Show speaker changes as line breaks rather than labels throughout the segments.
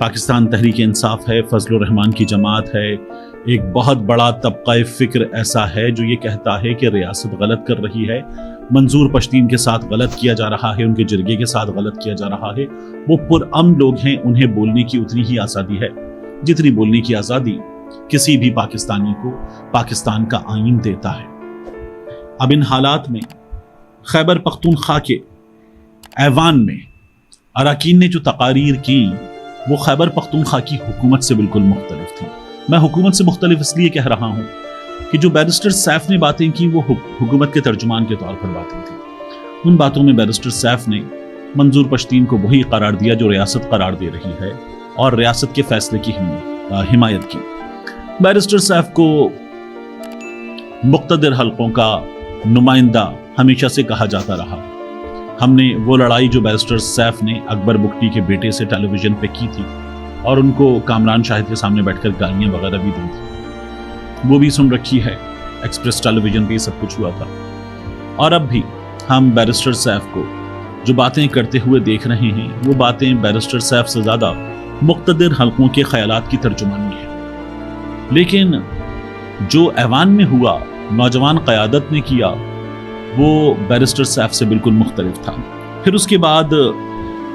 پاکستان تحریک انصاف ہے، فضل الرحمان کی جماعت ہے، ایک بہت بڑا طبقہ فکر ایسا ہے جو یہ کہتا ہے کہ ریاست غلط کر رہی ہے، منظور پشتین کے ساتھ غلط کیا جا رہا ہے، ان کے جرگے کے ساتھ غلط کیا جا رہا ہے۔ وہ پرامن لوگ ہیں، انہیں بولنے کی اتنی ہی آزادی ہے جتنی بولنے کی آزادی کسی بھی پاکستانی کو پاکستان کا آئین دیتا ہے۔ اب ان حالات میں خیبر پختونخوا کے ایوان میں اراکین نے جو تقاریر کی وہ خیبر پختونخوا کی حکومت سے بالکل مختلف تھی۔ میں حکومت سے مختلف اس لیے کہہ رہا ہوں کہ جو بیرسٹر سیف نے باتیں کی وہ حکومت کے ترجمان کے طور پر باتیں تھیں۔ ان باتوں میں بیرسٹر سیف نے منظور پشتین کو وہی قرار دیا جو ریاست قرار دے رہی ہے اور ریاست کے فیصلے کی حمایت کی۔ بیرسٹر سیف کو مقتدر حلقوں کا نمائندہ ہمیشہ سے کہا جاتا رہا۔ ہم نے وہ لڑائی جو بیرسٹر سیف نے اکبر بگٹی کے بیٹے سے ٹیلی ویژن پہ کی تھی اور ان کو کامران شاہد کے سامنے بیٹھ کر گالیاں وغیرہ بھی دی تھی، وہ بھی سن رکھی ہے۔ ایکسپریس ٹیلی ویژن پہ یہ سب کچھ ہوا تھا۔ اور اب بھی ہم بیرسٹر سیف کو جو باتیں کرتے ہوئے دیکھ رہے ہیں وہ باتیں بیرسٹر سیف سے زیادہ مقتدر حلقوں کے خیالات کی ترجمانی ہے۔ لیکن جو ایوان میں ہوا، نوجوان قیادت نے کیا، وہ بیرسٹر سیف سے بالکل مختلف تھا۔ پھر اس کے بعد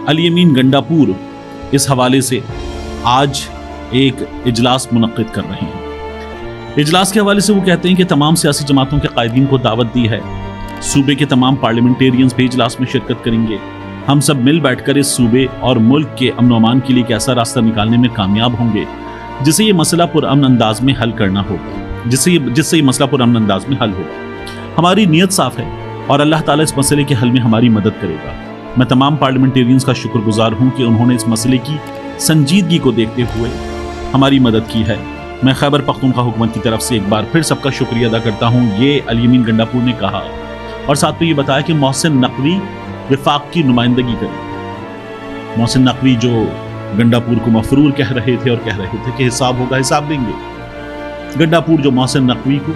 علی امین گنڈاپور اس حوالے سے آج ایک اجلاس منعقد کر رہے ہیں۔ اجلاس کے حوالے سے وہ کہتے ہیں کہ تمام سیاسی جماعتوں کے قائدین کو دعوت دی ہے، صوبے کے تمام پارلیمنٹیرینز بھی اجلاس میں شرکت کریں گے، ہم سب مل بیٹھ کر اس صوبے اور ملک کے امن و امان کے لیے ایک ایسا راستہ نکالنے میں کامیاب ہوں گے جسے یہ مسئلہ پرامن انداز میں حل کرنا ہوگا، جس سے یہ مسئلہ پرامن انداز میں حل ہوگا۔ ہماری نیت صاف ہے اور اللہ تعالیٰ اس مسئلے کے حل میں ہماری مدد کرے گا۔ میں تمام پارلیمنٹیرینز کا شکر گزار ہوں کہ انہوں نے اس مسئلے کی سنجیدگی کو دیکھتے ہوئے ہماری مدد کی ہے۔ میں خیبر پختونخوا حکومت کی طرف سے ایک بار پھر سب کا شکریہ ادا کرتا ہوں، یہ علی امین گنڈاپور نے کہا، اور ساتھ میں یہ بتایا کہ محسن نقوی وفاق کی نمائندگی کریں۔ محسن نقوی جو گنڈاپور کو مفرور کہہ رہے تھے اور کہہ رہے تھے کہ حساب ہوگا، حساب دیں گے، گنڈاپور جو محسن نقوی کو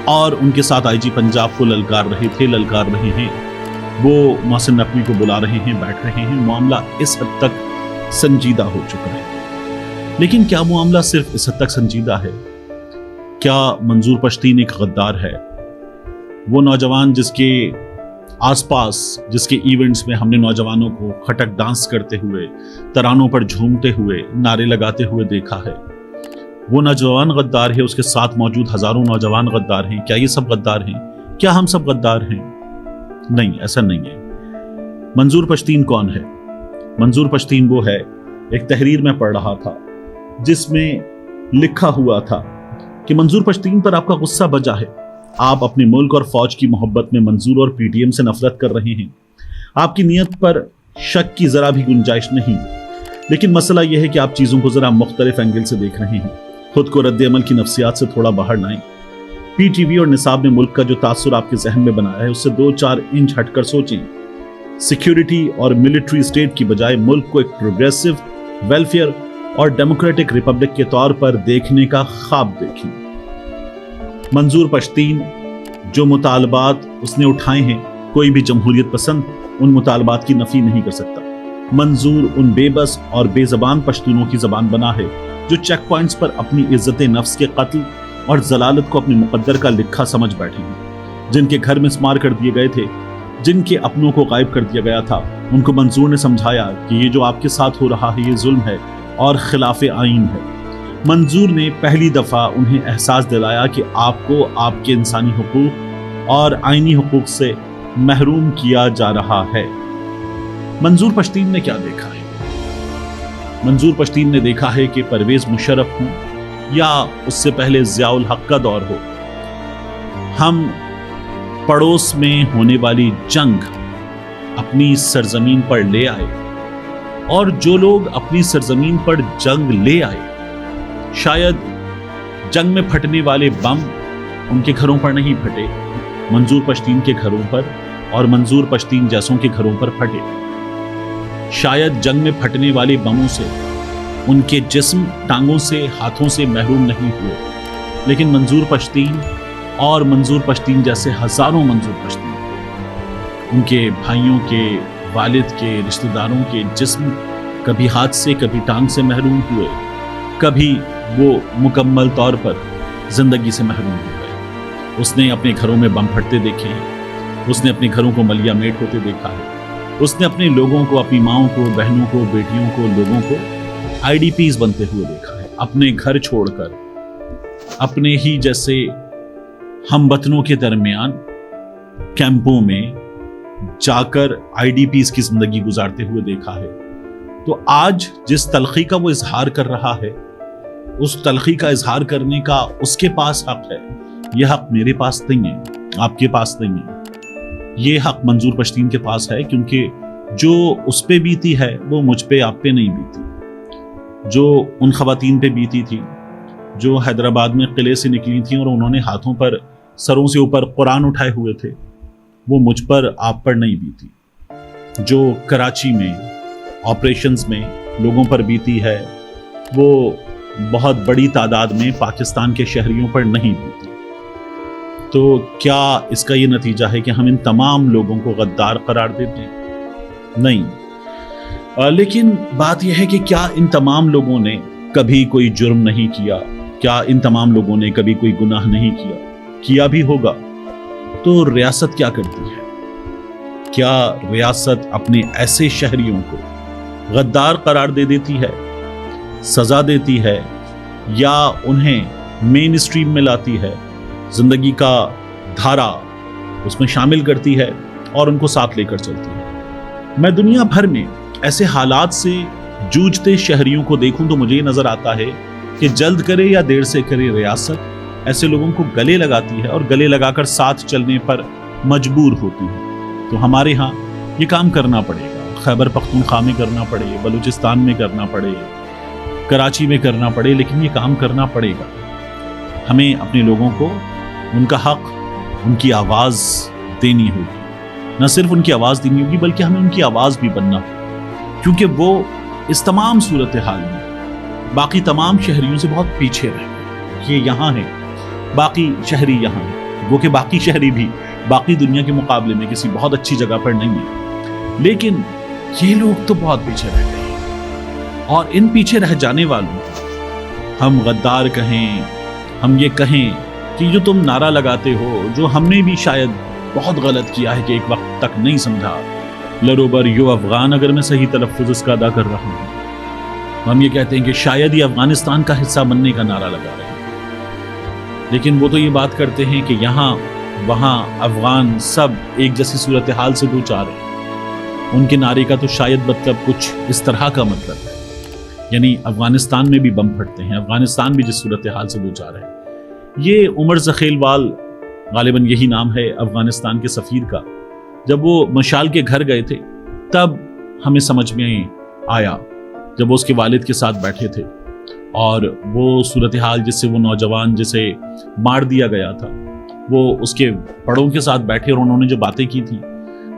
اور ان کے ساتھ آئی جی پنجاب کو للکار رہے ہیں، وہ محسن نقوی کو بلا رہے ہیں، بیٹھ رہے ہیں۔ معاملہ اس حد تک سنجیدہ ہو چکا ہے۔ لیکن کیا معاملہ صرف اس حد تک سنجیدہ ہے؟ کیا منظور پشتین ایک غدار ہے؟ وہ نوجوان جس کے آس پاس، جس کے ایونٹس میں ہم نے نوجوانوں کو کھٹک ڈانس کرتے ہوئے، ترانوں پر جھومتے ہوئے، نعرے لگاتے ہوئے دیکھا ہے، وہ نوجوان غدار ہے؟ اس کے ساتھ موجود ہزاروں نوجوان غدار ہیں؟ کیا یہ سب غدار ہیں؟ کیا ہم سب غدار ہیں؟ نہیں، ایسا نہیں ہے۔ منظور پشتین کون ہے؟ منظور پشتین وہ ہے، ایک تحریر میں پڑھ رہا تھا جس میں لکھا ہوا تھا کہ منظور پشتین پر آپ کا غصہ بجا ہے، آپ اپنے ملک اور فوج کی محبت میں منظور اور پی ٹی ایم سے نفرت کر رہے ہیں، آپ کی نیت پر شک کی ذرا بھی گنجائش نہیں، لیکن مسئلہ یہ ہے کہ آپ چیزوں کو ذرا مختلف اینگل سے دیکھ رہے ہیں، خود کو رد عمل کی نفسیات سے تھوڑا باہر لائیں۔ پی ٹی وی اور نصاب نے ملک کا جو تاثر آپ کے ذہن میں بنایا ہے اس سے 2-4 انچ ہٹ کر سوچیں۔ سیکیورٹی اور ملٹری اسٹیٹ کی بجائے ملک کو ایک پروگریسو، ویلفیئر اور ڈیموکریٹک ریپبلک کے طور پر دیکھنے کا خواب دیکھیں۔ منظور پشتین جو مطالبات اس نے اٹھائے ہیں، کوئی بھی جمہوریت پسند ان مطالبات کی نفی نہیں کر سکتا۔ منظور ان بے بس اور بے زبان پشتونوں کی زبان بنا ہے جو چیک پوائنٹس پر اپنی عزت نفس کے قتل اور ضلالت کو اپنے مقدر کا لکھا سمجھ بیٹھے ہیں، جن کے گھر مسمار کر دیے گئے تھے، جن کے اپنوں کو غائب کر دیا گیا تھا، ان کو منظور نے سمجھایا کہ یہ جو آپ کے ساتھ ہو رہا ہے یہ ظلم ہے اور خلاف آئین ہے۔ منظور نے پہلی دفعہ انہیں احساس دلایا کہ آپ کو آپ کے انسانی حقوق اور آئینی حقوق سے محروم کیا جا رہا ہے۔ منظور پشتین نے کیا دیکھا ہے؟ منظور پشتین نے دیکھا ہے کہ پرویز مشرف ہوں یا اس سے پہلے ضیاء الحق کا دور ہو، ہم پڑوس میں ہونے والی جنگ اپنی سرزمین پر لے آئے، اور جو لوگ اپنی سرزمین پر جنگ لے آئے، شاید جنگ میں پھٹنے والے بم ان کے گھروں پر نہیں پھٹے، منظور پشتین کے گھروں پر اور منظور پشتین جیسوں کے گھروں پر پھٹے۔ شاید جنگ میں پھٹنے والے بموں سے ان کے جسم، ٹانگوں سے، ہاتھوں سے محروم نہیں ہوئے، لیکن منظور پشتین اور منظور پشتین جیسے ہزاروں منظور پشتین، ان کے بھائیوں کے، والد کے، رشتہ داروں کے جسم کبھی ہاتھ سے کبھی ٹانگ سے محروم ہوئے، کبھی وہ مکمل طور پر زندگی سے محروم ہو گئے۔ اس نے اپنے گھروں میں بم پھٹتے دیکھے ہیں، اس نے اپنے گھروں کو ملیا میٹ ہوتے دیکھا ہے، اس نے اپنے لوگوں کو، اپنی ماؤں کو، بہنوں کو، بیٹیوں کو، لوگوں کو آئی ڈی پیز بنتے ہوئے دیکھا ہے۔ اپنے گھر چھوڑ کر اپنے ہی جیسے ہم وطنوں کے درمیان کیمپوں میں جا کر آئی ڈی پیز کی زندگی گزارتے ہوئے دیکھا ہے۔ تو آج جس تلخی کا وہ اظہار کر رہا ہے، اس تلخی کا اظہار کرنے کا اس کے پاس حق ہے۔ یہ حق میرے پاس نہیں ہے، آپ کے پاس نہیں ہے۔ یہ حق منظور پشتین کے پاس ہے، کیونکہ جو اس پہ بیتی ہے وہ مجھ پہ، آپ پہ نہیں بیتی۔ جو ان خواتین پہ بیتی تھی جو حیدرآباد میں قلعے سے نکلی تھیں اور انہوں نے ہاتھوں پر، سروں سے اوپر قرآن اٹھائے ہوئے تھے، وہ مجھ پر، آپ پر نہیں بیتی۔ جو کراچی میں آپریشنز میں لوگوں پر بیتی ہے، وہ بہت بڑی تعداد میں پاکستان کے شہریوں پر نہیں بیتی۔ تو کیا اس کا یہ نتیجہ ہے کہ ہم ان تمام لوگوں کو غدار قرار دیتے ہیں؟ نہیں۔ لیکن بات یہ ہے کہ کیا ان تمام لوگوں نے کبھی کوئی جرم نہیں کیا؟ کیا ان تمام لوگوں نے کبھی کوئی گناہ نہیں کیا؟ کیا بھی ہوگا تو ریاست کیا کرتی ہے؟ کیا ریاست اپنے ایسے شہریوں کو غدار قرار دے دیتی ہے، سزا دیتی ہے، یا انہیں مین اسٹریم میں لاتی ہے، زندگی کا دھارا اس میں شامل کرتی ہے اور ان کو ساتھ لے کر چلتی ہے؟ میں دنیا بھر میں ایسے حالات سے جوجھتے شہریوں کو دیکھوں تو مجھے یہ نظر آتا ہے کہ جلد کرے یا دیر سے کرے ریاست ایسے لوگوں کو گلے لگاتی ہے اور گلے لگا کر ساتھ چلنے پر مجبور ہوتی ہے۔ تو ہمارے ہاں یہ کام کرنا پڑے گا، خیبر پختونخوا میں کرنا پڑے، بلوچستان میں کرنا پڑے، کراچی میں کرنا پڑے، لیکن یہ کام کرنا پڑے گا۔ ہمیں اپنے لوگوں کو ان کا حق، ان کی آواز دینی ہوگی۔ نہ صرف ان کی آواز دینی ہوگی بلکہ ہمیں ان کی آواز بھی بننا ہوگی، کیونکہ وہ اس تمام صورتحال میں باقی تمام شہریوں سے بہت پیچھے رہ گئے۔ یہ یہاں ہے، باقی شہری یہاں ہیں، وہ کہ باقی شہری بھی باقی دنیا کے مقابلے میں کسی بہت اچھی جگہ پر نہیں ہیں، لیکن یہ لوگ تو بہت پیچھے رہ گئے۔ اور ان پیچھے رہ جانے والوں کو ہم غدار کہیں، ہم یہ کہیں کہ جو تم نعرہ لگاتے ہو، جو ہم نے بھی شاید بہت غلط کیا ہے کہ ایک وقت تک نہیں سمجھا، لروبر یو افغان، اگر میں صحیح تلفظ اس کا ادا کر رہا ہوں، ہم یہ کہتے ہیں کہ شاید یہ افغانستان کا حصہ بننے کا نعرہ لگا رہے ہیں، لیکن وہ تو یہ بات کرتے ہیں کہ یہاں وہاں افغان سب ایک جیسی صورتحال سے دوچار ہیں۔ ان کے نعرے کا تو شاید مطلب کچھ اس طرح کا مطلب ہے، یعنی افغانستان میں بھی بم پھٹتے ہیں، افغانستان بھی جس صورتحال سے دوچار ہے۔ یہ عمر ذخیلوال، غالباً یہی نام ہے افغانستان کے سفیر کا، جب وہ مشال کے گھر گئے تھے تب ہمیں سمجھ میں آیا، جب وہ اس کے والد کے ساتھ بیٹھے تھے اور وہ صورتحال جس سے وہ نوجوان جسے مار دیا گیا تھا، وہ اس کے بڑوں کے ساتھ بیٹھے اور انہوں نے جو باتیں کی تھیں،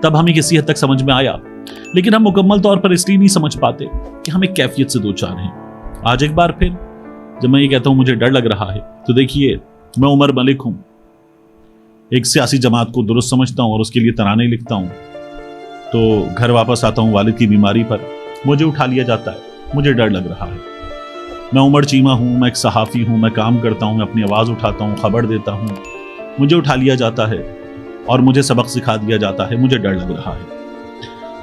تب ہمیں کسی حد تک سمجھ میں آیا، لیکن ہم مکمل طور پر اس لیے نہیں سمجھ پاتے کہ ہم ایک کیفیت سے دوچار ہیں۔ آج ایک بار پھر جب میں یہ کہتا ہوں مجھے ڈر لگ رہا ہے، تو دیکھیے میں عمر ملک ہوں، ایک سیاسی جماعت کو درست سمجھتا ہوں اور اس کے لیے ترانے لکھتا ہوں، تو گھر واپس آتا ہوں والد کی بیماری پر، مجھے اٹھا لیا جاتا ہے، مجھے ڈر لگ رہا ہے۔ میں عمر چیمہ ہوں، میں ایک صحافی ہوں، میں کام کرتا ہوں، میں اپنی آواز اٹھاتا ہوں، خبر دیتا ہوں، مجھے اٹھا لیا جاتا ہے اور مجھے سبق سکھا دیا جاتا ہے، مجھے ڈر لگ رہا ہے۔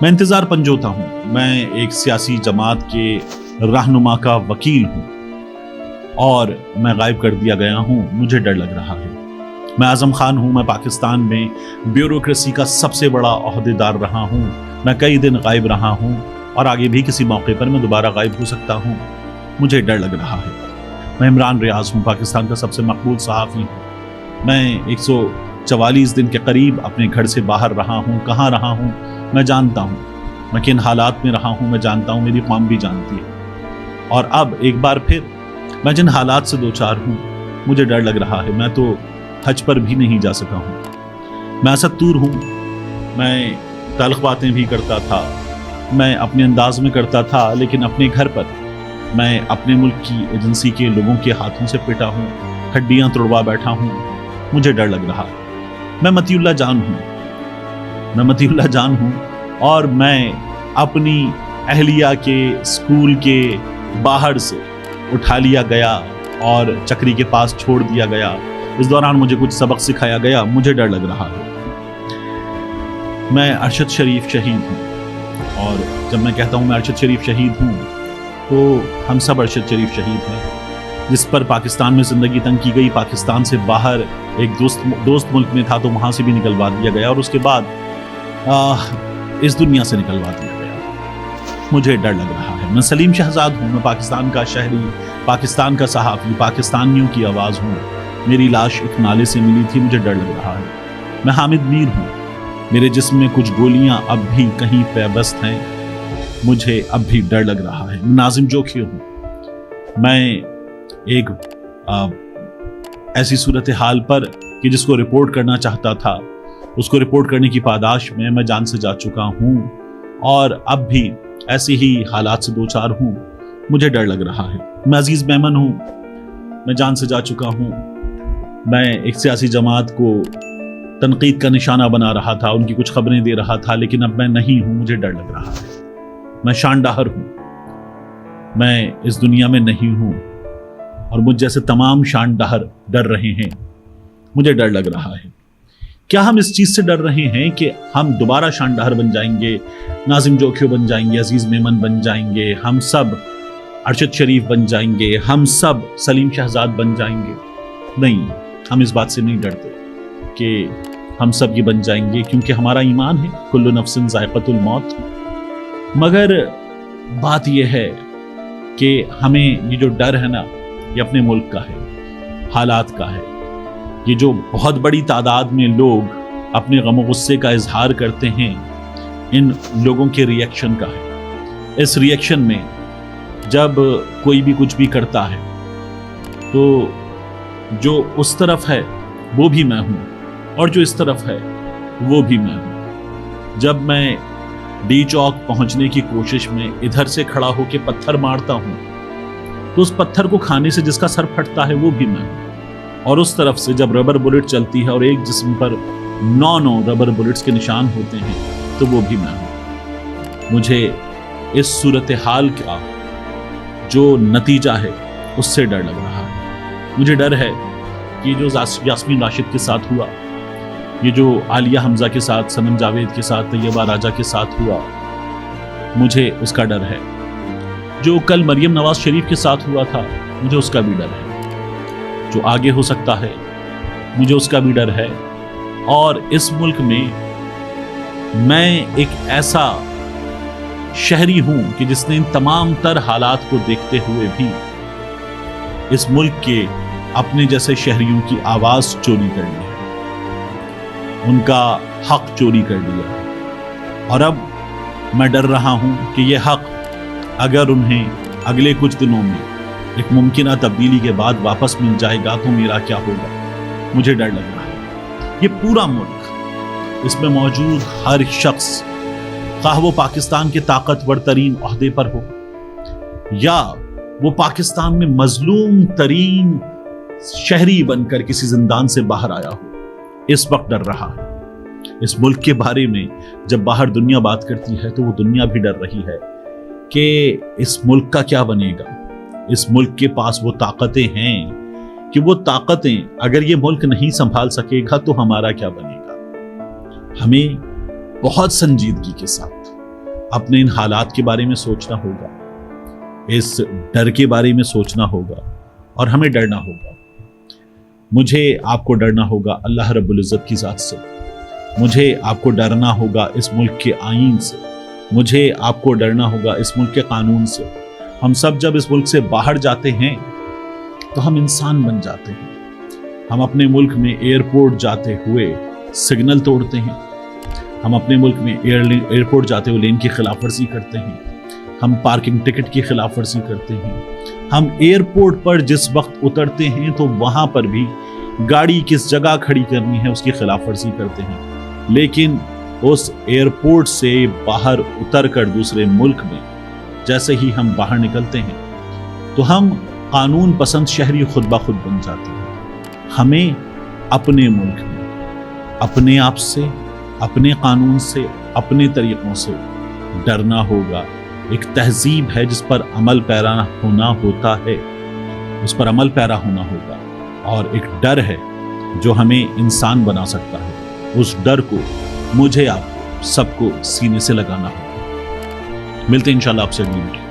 میں انتظار پنجوتا ہوں، میں ایک سیاسی جماعت کے رہنما کا وکیل ہوں اور میں غائب کر دیا گیا ہوں، مجھے ڈر لگ رہا ہے۔ میں اعظم خان ہوں، میں پاکستان میں بیوروکریسی کا سب سے بڑا عہدیدار رہا ہوں، میں کئی دن غائب رہا ہوں اور آگے بھی کسی موقع پر میں دوبارہ غائب ہو سکتا ہوں، مجھے ڈر لگ رہا ہے۔ میں عمران ریاض ہوں، پاکستان کا سب سے مقبول صحافی ہوں، میں 144 دن کے قریب اپنے گھر سے باہر رہا ہوں، کہاں رہا ہوں میں جانتا ہوں، میں کن حالات میں رہا ہوں میں جانتا ہوں، میری قوم بھی جانتی ہے۔ اور اب ایک بار پھر میں جن حالات سے دوچار ہوں مجھے ڈر لگ رہا ہے۔ میں تو حج پر بھی نہیں جا سکا ہوں، میں اسد طور ہوں، میں تلخ باتیں بھی کرتا تھا، میں اپنے انداز میں کرتا تھا، لیکن اپنے گھر پر میں اپنے ملک کی ایجنسی کے لوگوں کے ہاتھوں سے پٹا ہوں، ہڈیاں توڑوا بیٹھا ہوں، مجھے ڈر لگ رہا ہے۔ میں متی اللہ جان ہوں، اور میں اپنی اہلیہ کے اسکول کے باہر سے اٹھا لیا گیا اور چکری کے پاس چھوڑ دیا گیا. اس دوران مجھے کچھ سبق سکھایا گیا. مجھے ڈر لگ رہا ہے. میں ارشد شریف شہید ہوں، اور جب میں کہتا ہوں میں ارشد شریف شہید ہوں تو ہم سب ارشد شریف شہید ہیں، جس پر پاکستان میں زندگی تنگ کی گئی. پاکستان سے باہر ایک دوست ملک میں تھا تو وہاں سے بھی نکلوا دیا گیا، اور اس کے بعد اس دنیا سے نکلوا دیا گیا. مجھے ڈر لگ رہا ہے. میں سلیم شہزاد ہوں، میں پاکستان کا شہری، پاکستان کا صحافی، پاکستانیوں کی آواز ہوں. میری لاش ایک نالے سے ملی تھی. مجھے ڈر لگ رہا ہے. میں حامد میر ہوں. میرے جسم میں کچھ گولیاں اب بھی کہیں پیوست ہیں. مجھے اب بھی ڈر لگ رہا ہے. ناظم جوکھی ہوں. میں ایک ایسی صورتحال پر کہ جس کو رپورٹ کرنا چاہتا تھا، اس کو رپورٹ کرنے کی پاداش میں جان سے جا چکا ہوں، اور اب بھی ایسی ہی حالات سے دوچار ہوں. مجھے ڈر لگ رہا ہے. میں عزیز میمن ہوں. میں جان سے جا چکا ہوں. میں ایک سیاسی جماعت کو تنقید کا نشانہ بنا رہا تھا، ان کی کچھ خبریں دے رہا تھا، لیکن اب میں نہیں ہوں. مجھے ڈر لگ رہا ہے. میں شاندہر ہوں. میں اس دنیا میں نہیں ہوں، اور مجھ جیسے تمام شاندہر ڈر رہے ہیں. مجھے ڈر لگ رہا ہے. کیا ہم اس چیز سے ڈر رہے ہیں کہ ہم دوبارہ شاندہر بن جائیں گے، ناظم جوکھیو بن جائیں گے، عزیز میمن بن جائیں گے، ہم سب ارشد شریف بن جائیں گے، ہم سب سلیم شہزاد بن جائیں گے؟ نہیں، ہم اس بات سے نہیں ڈرتے کہ ہم سب یہ بن جائیں گے، کیونکہ ہمارا ایمان ہے کل نفس ذائقۃ الموت. مگر بات یہ ہے کہ ہمیں یہ جو ڈر ہے نا، یہ اپنے ملک کا ہے، حالات کا ہے. یہ جو بہت بڑی تعداد میں لوگ اپنے غم و غصے کا اظہار کرتے ہیں، ان لوگوں کے ریئیکشن کا ہے. اس ریئیکشن میں جب کوئی بھی کچھ بھی کرتا ہے تو جو اس طرف ہے وہ بھی میں ہوں، اور جو اس طرف ہے وہ بھی میں ہوں. جب میں ڈی چوک پہنچنے کی کوشش میں ادھر سے کھڑا ہو کے پتھر مارتا ہوں تو اس پتھر کو کھانے سے جس کا سر پھٹتا ہے وہ بھی میں ہوں. اور اس طرف سے جب ربر بلٹ چلتی ہے اور ایک جسم پر 9 ربر بلٹس کے نشان ہوتے ہیں تو وہ بھی میں ہوں. مجھے اس صورتحال کا جو نتیجہ ہے اس سے ڈر لگ رہا ہے. مجھے ڈر ہے کہ جو یاسمین راشد کے ساتھ ہوا، یہ جو عالیہ حمزہ کے ساتھ، صنم جاوید کے ساتھ، طیبہ راجہ کے ساتھ ہوا، مجھے اس کا ڈر ہے. جو کل مریم نواز شریف کے ساتھ ہوا تھا، مجھے اس کا بھی ڈر ہے. جو آگے ہو سکتا ہے مجھے اس کا بھی ڈر ہے. اور اس ملک میں ایک ایسا شہری ہوں کہ جس نے ان تمام تر حالات کو دیکھتے ہوئے بھی اس ملک کے اپنے جیسے شہریوں کی آواز چوری کر لی ہے، ان کا حق چوری کر لیا ہے. اور اب میں ڈر رہا ہوں کہ یہ حق اگر انہیں اگلے کچھ دنوں میں ایک ممکنہ تبدیلی کے بعد واپس مل جائے گا تو میرا کیا ہوگا. مجھے ڈر لگ رہا ہے. یہ پورا ملک، اس میں موجود ہر شخص، خواہ وہ پاکستان کے طاقتور ترین عہدے پر ہو یا وہ پاکستان میں مظلوم ترین شہری بن کر کسی زندان سے باہر آیا ہو، اس وقت ڈر رہا ہے. اس ملک کے بارے میں جب باہر دنیا بات کرتی ہے تو وہ دنیا بھی ڈر رہی ہے کہ اس ملک کا کیا بنے گا. اس ملک کے پاس وہ طاقتیں ہیں کہ وہ طاقتیں اگر یہ ملک نہیں سنبھال سکے گا تو ہمارا کیا بنے گا. ہمیں بہت سنجیدگی کے ساتھ اپنے ان حالات کے بارے میں سوچنا ہوگا، اس ڈر کے بارے میں سوچنا ہوگا، اور ہمیں ڈرنا ہوگا. مجھے آپ کو ڈرنا ہوگا اللہ رب العزت کی ذات سے. مجھے آپ کو ڈرنا ہوگا اس ملک کے آئین سے. مجھے آپ کو ڈرنا ہوگا اس ملک کے قانون سے. ہم سب جب اس ملک سے باہر جاتے ہیں تو ہم انسان بن جاتے ہیں. ہم اپنے ملک میں ایئرپورٹ جاتے ہوئے سگنل توڑتے ہیں. ہم اپنے ملک میں ایئرپورٹ جاتے ہوئے لین کی خلاف ورزی کرتے ہیں. ہم پارکنگ ٹکٹ کی خلاف ورزی کرتے ہیں. ہم ایئرپورٹ پر جس وقت اترتے ہیں تو وہاں پر بھی گاڑی کس جگہ کھڑی کرنی ہے اس کی خلاف ورزی کرتے ہیں. لیکن اس ایئرپورٹ سے باہر اتر کر دوسرے ملک میں جیسے ہی ہم باہر نکلتے ہیں تو ہم قانون پسند شہری خود بخود بن جاتے ہیں. ہمیں اپنے ملک میں اپنے آپ سے، اپنے قانون سے، اپنے طریقوں سے ڈرنا ہوگا، ایک تہذیب ہے جس پر عمل پیرا ہونا ہوتا ہے، اس پر عمل پیرا ہونا ہوگا، اور ایک ڈر ہے جو ہمیں انسان بنا سکتا ہے، اس ڈر کو مجھے آپ کو سب کو سینے سے لگانا ہوگا۔ ملتے ہیں انشاءاللہ آپ سے اگلی ویڈیو۔